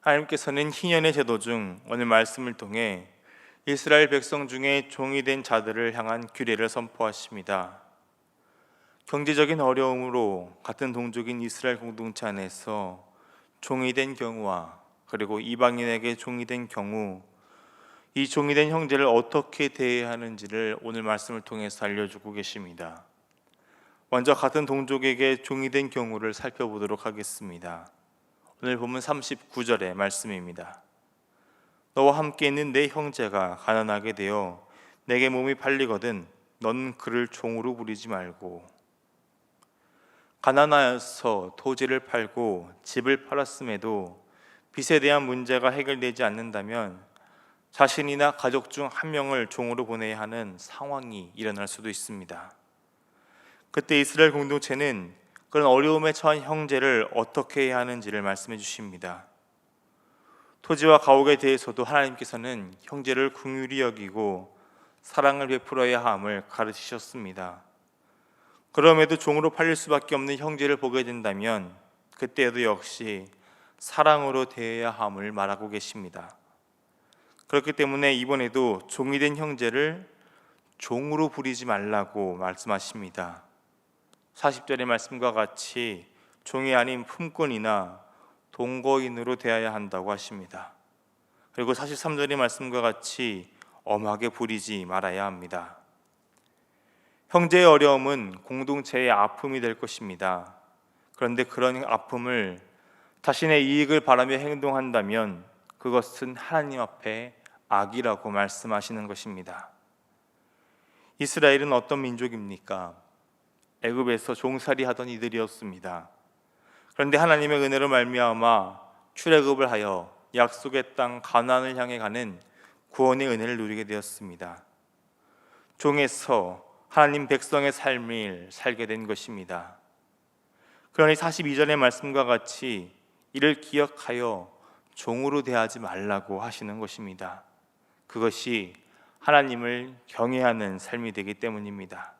하나님께서는 희년의 제도 중 오늘 말씀을 통해 이스라엘 백성 중에 종이 된 자들을 향한 규례를 선포하십니다. 경제적인 어려움으로 같은 동족인 이스라엘 공동체 안에서 종이 된 경우와 그리고 이방인에게 종이 된 경우, 이 종이 된 형제를 어떻게 대해야 하는지를 오늘 말씀을 통해서 알려주고 계십니다. 먼저 같은 동족에게 종이 된 경우를 살펴보도록 하겠습니다. 오늘 본문 39절의 말씀입니다. 너와 함께 있는 내 형제가 가난하게 되어 내게 몸이 팔리거든 넌 그를 종으로 부리지 말고. 가난하여서 토지를 팔고 집을 팔았음에도 빚에 대한 문제가 해결되지 않는다면 자신이나 가족 중 한 명을 종으로 보내야 하는 상황이 일어날 수도 있습니다. 그때 이스라엘 공동체는 그런 어려움에 처한 형제를 어떻게 해야 하는지를 말씀해 주십니다. 토지와 가옥에 대해서도 하나님께서는 형제를 긍휼히 여기고 사랑을 베풀어야 함을 가르치셨습니다. 그럼에도 종으로 팔릴 수밖에 없는 형제를 보게 된다면 그때에도 역시 사랑으로 대해야 함을 말하고 계십니다. 그렇기 때문에 이번에도 종이 된 형제를 종으로 부리지 말라고 말씀하십니다. 40절의 말씀과 같이 종이 아닌 품꾼이나 동거인으로 대해야 한다고 하십니다. 그리고 43절의 말씀과 같이 엄하게 부리지 말아야 합니다. 형제의 어려움은 공동체의 아픔이 될 것입니다. 그런데 그런 아픔을 자신의 이익을 바라며 행동한다면 그것은 하나님 앞에 악이라고 말씀하시는 것입니다. 이스라엘은 어떤 민족입니까? 애굽에서 종살이 하던 이들이었습니다. 그런데 하나님의 은혜로 말미암아 출애굽을 하여 약속의 땅 가나안을 향해 가는 구원의 은혜를 누리게 되었습니다. 종에서 하나님 백성의 삶을 살게 된 것입니다. 그러니 42절의 말씀과 같이 이를 기억하여 종으로 대하지 말라고 하시는 것입니다. 그것이 하나님을 경외하는 삶이 되기 때문입니다.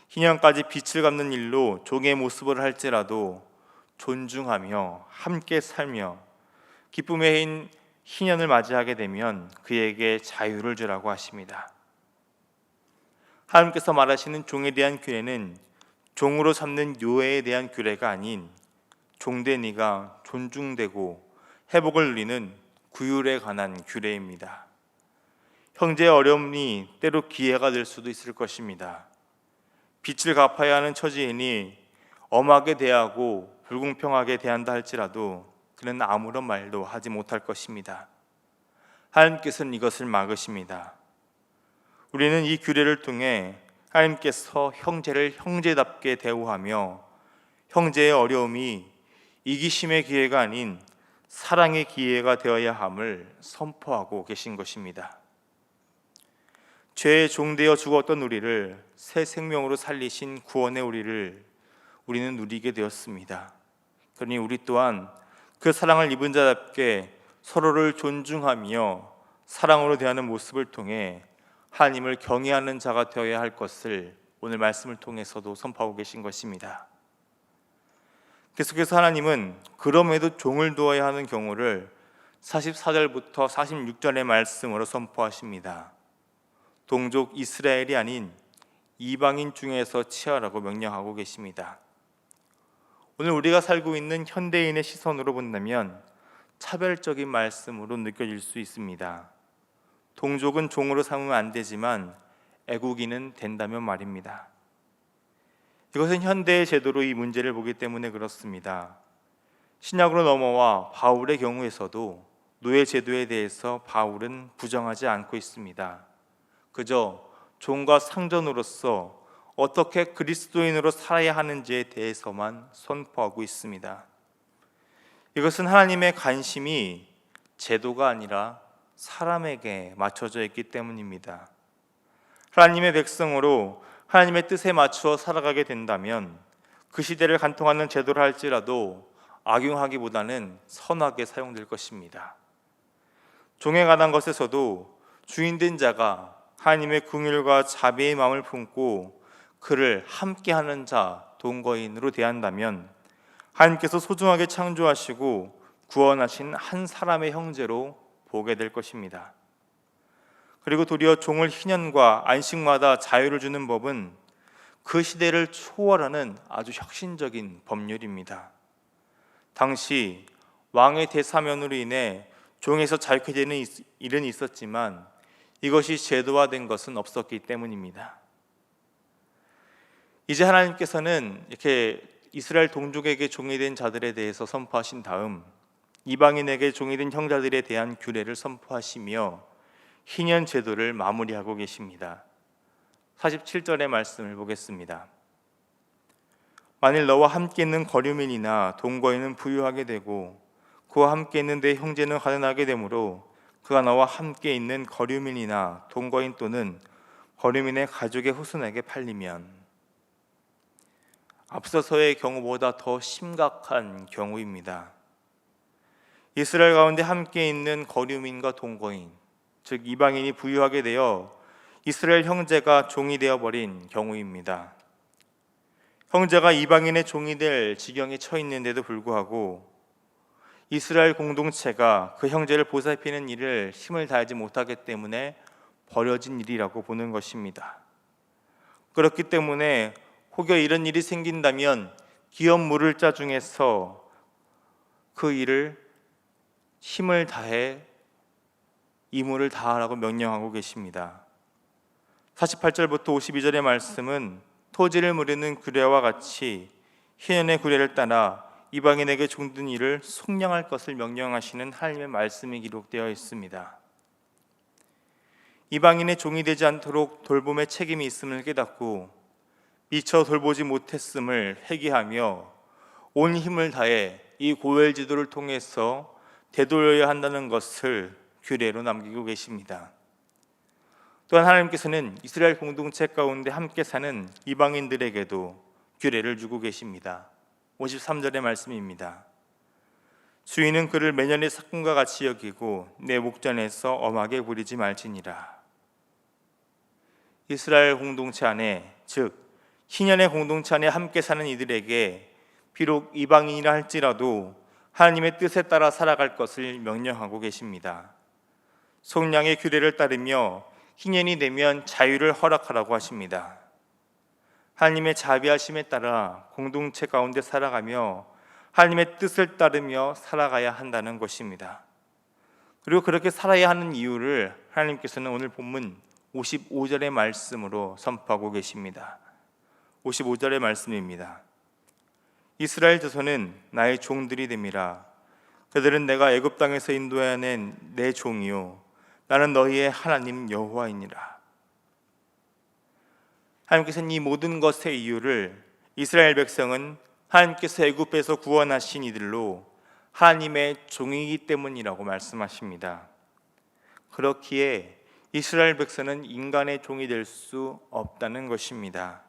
희년까지 빚을 갚는 일로 종의 모습을 할지라도 존중하며 함께 살며 기쁨의 해인 희년을 맞이하게 되면 그에게 자유를 주라고 하십니다. 하나님께서 말하시는 종에 대한 규례는 종으로 삼는 요해에 대한 규례가 아닌 종된 이가 존중되고 회복을 누리는 구휼에 관한 규례입니다. 형제의 어려움이 때로 기회가 될 수도 있을 것입니다. 빚을 갚아야 하는 처지이니 엄하게 대하고 불공평하게 대한다 할지라도 그는 아무런 말도 하지 못할 것입니다. 하나님께서는 이것을 막으십니다. 우리는 이 규례를 통해 하나님께서 형제를 형제답게 대우하며 형제의 어려움이 이기심의 기회가 아닌 사랑의 기회가 되어야 함을 선포하고 계신 것입니다. 죄의 종되어 죽었던 우리를 새 생명으로 살리신 구원의 우리는 누리게 되었습니다. 그러니 우리 또한 그 사랑을 입은 자답게 서로를 존중하며 사랑으로 대하는 모습을 통해 하나님을 경외하는 자가 되어야 할 것을 오늘 말씀을 통해서도 선포하고 계신 것입니다. 계속해서 하나님은 그럼에도 종을 두어야 하는 경우를 44절부터 46절의 말씀으로 선포하십니다. 동족 이스라엘이 아닌 이방인 중에서 취하라고 명령하고 계십니다. 오늘 우리가 살고 있는 현대인의 시선으로 본다면 차별적인 말씀으로 느껴질 수 있습니다. 동족은 종으로 삼으면 안 되지만 애국인은 된다면 말입니다. 이것은 현대의 제도로 이 문제를 보기 때문에 그렇습니다. 신약으로 넘어와 바울의 경우에서도 노예 제도에 대해서 바울은 부정하지 않고 있습니다. 그저 종과 상전으로서 어떻게 그리스도인으로 살아야 하는지에 대해서만 선포하고 있습니다. 이것은 하나님의 관심이 제도가 아니라 사람에게 맞춰져 있기 때문입니다. 하나님의 백성으로 하나님의 뜻에 맞추어 살아가게 된다면 그 시대를 간통하는 제도를 할지라도 악용하기보다는 선하게 사용될 것입니다. 종에 관한 것에서도 주인된 자가 하나님의 긍휼과 자비의 마음을 품고 그를 함께하는 자, 동거인으로 대한다면 하나님께서 소중하게 창조하시고 구원하신 한 사람의 형제로 보게 될 것입니다. 그리고 도리어 종을 희년과 안식마다 자유를 주는 법은 그 시대를 초월하는 아주 혁신적인 법률입니다. 당시 왕의 대사면으로 인해 종에서 자유케 되는 일은 있었지만 이것이 제도화된 것은 없었기 때문입니다. 이제 하나님께서는 이렇게 이스라엘 동족에게 종이 된 자들에 대해서 선포하신 다음 이방인에게 종이 된 형제들에 대한 규례를 선포하시며 희년 제도를 마무리하고 계십니다. 47절의 말씀을 보겠습니다. 만일 너와 함께 있는 거류민이나 동거인은 부유하게 되고 그와 함께 있는 내 형제는 가난하게 되므로 그가 너와 함께 있는 거류민이나 동거인 또는 거류민의 가족의 후손에게 팔리면, 앞서서의 경우보다 더 심각한 경우입니다. 이스라엘 가운데 함께 있는 거류민과 동거인, 즉 이방인이 부유하게 되어 이스라엘 형제가 종이 되어버린 경우입니다. 형제가 이방인의 종이 될 지경에 처해 있는데도 불구하고 이스라엘 공동체가 그 형제를 보살피는 일을 힘을 다하지 못하기 때문에 벌어진 일이라고 보는 것입니다. 그렇기 때문에 혹여 이런 일이 생긴다면 기업 물을 자 중에서 그 일을 힘을 다해 이무를 다하라고 명령하고 계십니다. 48절부터 52절의 말씀은 토지를 무르는 규례와 같이 희년의 규례를 따라 이방인에게 종든 일을 속량할 것을 명령하시는 하나님의 말씀이 기록되어 있습니다. 이방인의 종이 되지 않도록 돌봄의 책임이 있음을 깨닫고 미처 돌보지 못했음을 회개하며 온 힘을 다해 이 고엘 지도를 통해서 되돌려야 한다는 것을 규례로 남기고 계십니다. 또한 하나님께서는 이스라엘 공동체 가운데 함께 사는 이방인들에게도 규례를 주고 계십니다. 53절의 말씀입니다. 주인은 그를 매년의 사건과 같이 여기고 내 목전에서 엄하게 부리지 말지니라. 이스라엘 공동체 안에, 즉 희년의 공동체 안에 함께 사는 이들에게 비록 이방인이라 할지라도 하나님의 뜻에 따라 살아갈 것을 명령하고 계십니다. 속량의 규례를 따르며 희년이 되면 자유를 허락하라고 하십니다. 하나님의 자비하심에 따라 공동체 가운데 살아가며 하나님의 뜻을 따르며 살아가야 한다는 것입니다. 그리고 그렇게 살아야 하는 이유를 하나님께서는 오늘 본문 55절의 말씀으로 선포하고 계십니다. 55절의 말씀입니다. 이스라엘 자손은 나의 종들이 됨이라. 그들은 내가 애굽 땅에서 인도해낸 내 종이요 나는 너희의 하나님 여호와이니라. 하나님께서는 이 모든 것의 이유를 이스라엘 백성은 하나님께서 애굽에서 구원하신 이들로 하나님의 종이기 때문이라고 말씀하십니다. 그렇기에 이스라엘 백성은 인간의 종이 될 수 없다는 것입니다.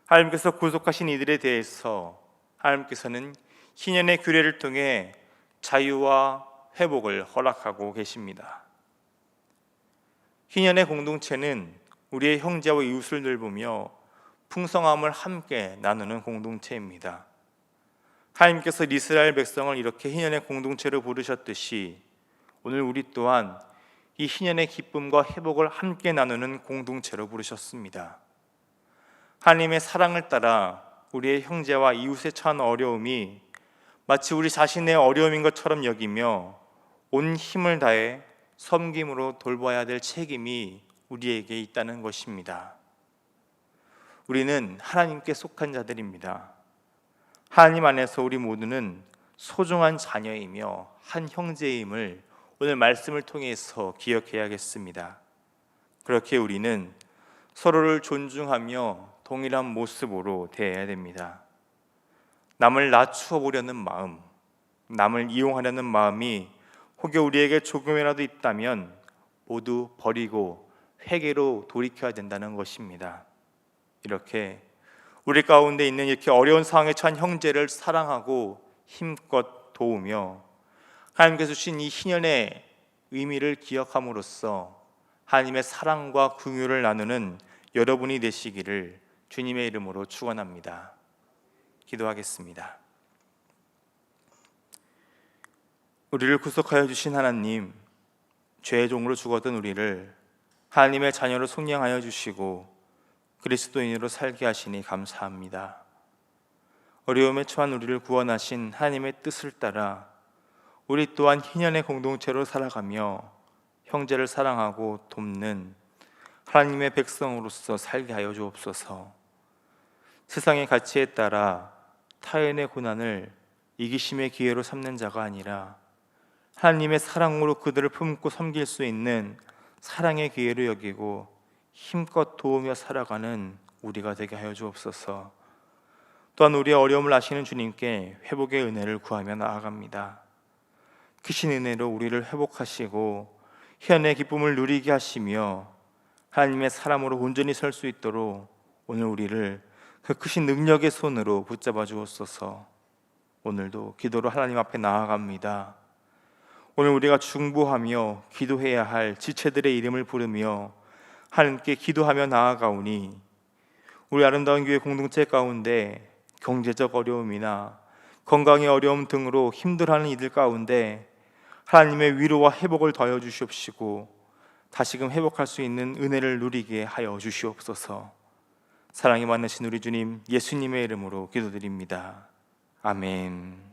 하나님께서 구속하신 이들에 대해서 하나님께서는 희년의 규례를 통해 자유와 회복을 허락하고 계십니다. 희년의 공동체는 우리의 형제와 이웃을 돌보며 풍성함을 함께 나누는 공동체입니다. 하나님께서 이스라엘 백성을 이렇게 희년의 공동체로 부르셨듯이 오늘 우리 또한 이 희년의 기쁨과 회복을 함께 나누는 공동체로 부르셨습니다. 하나님의 사랑을 따라 우리의 형제와 이웃에 처한 어려움이 마치 우리 자신의 어려움인 것처럼 여기며 온 힘을 다해 섬김으로 돌봐야 될 책임이 우리에게 있다는 것입니다. 우리는 하나님께 속한 자들입니다. 하나님 안에서 우리 모두는 소중한 자녀이며 한 형제임을 오늘 말씀을 통해서 기억해야겠습니다. 그렇게 우리는 서로를 존중하며 동일한 모습으로 대해야 됩니다. 남을 낮추어 보려는 마음, 남을 이용하려는 마음이 혹여 우리에게 조금이라도 있다면 모두 버리고 회개로 돌이켜야 된다는 것입니다. 이렇게 우리 가운데 있는 이렇게 어려운 상황에 처한 형제를 사랑하고 힘껏 도우며 하나님께서 주신 이 희년의 의미를 기억함으로써 하나님의 사랑과 긍휼을 나누는 여러분이 되시기를 주님의 이름으로 축원합니다. 기도하겠습니다. 우리를 구속하여 주신 하나님, 죄의 종으로 죽었던 우리를 하나님의 자녀로 속량하여 주시고 그리스도인으로 살게 하시니 감사합니다. 어려움에 처한 우리를 구원하신 하나님의 뜻을 따라 우리 또한 희년의 공동체로 살아가며 형제를 사랑하고 돕는 하나님의 백성으로서 살게 하여 주옵소서. 세상의 가치에 따라 타인의 고난을 이기심의 기회로 삼는 자가 아니라 하나님의 사랑으로 그들을 품고 섬길 수 있는 사랑의 기회로 여기고 힘껏 도우며 살아가는 우리가 되게 하여 주옵소서. 또한 우리의 어려움을 아시는 주님께 회복의 은혜를 구하며 나아갑니다. 크신 은혜로 우리를 회복하시고 현의 기쁨을 누리게 하시며 하나님의 사람으로 온전히 설 수 있도록 오늘 우리를 그 크신 능력의 손으로 붙잡아 주옵소서. 오늘도 기도로 하나님 앞에 나아갑니다. 오늘 우리가 중보하며 기도해야 할 지체들의 이름을 부르며 하나님께 기도하며 나아가오니 우리 아름다운 교회 공동체 가운데 경제적 어려움이나 건강의 어려움 등으로 힘들어하는 이들 가운데 하나님의 위로와 회복을 더하여 주시옵시고 다시금 회복할 수 있는 은혜를 누리게 하여 주시옵소서. 사랑이 많으신 우리 주님 예수님의 이름으로 기도드립니다. 아멘.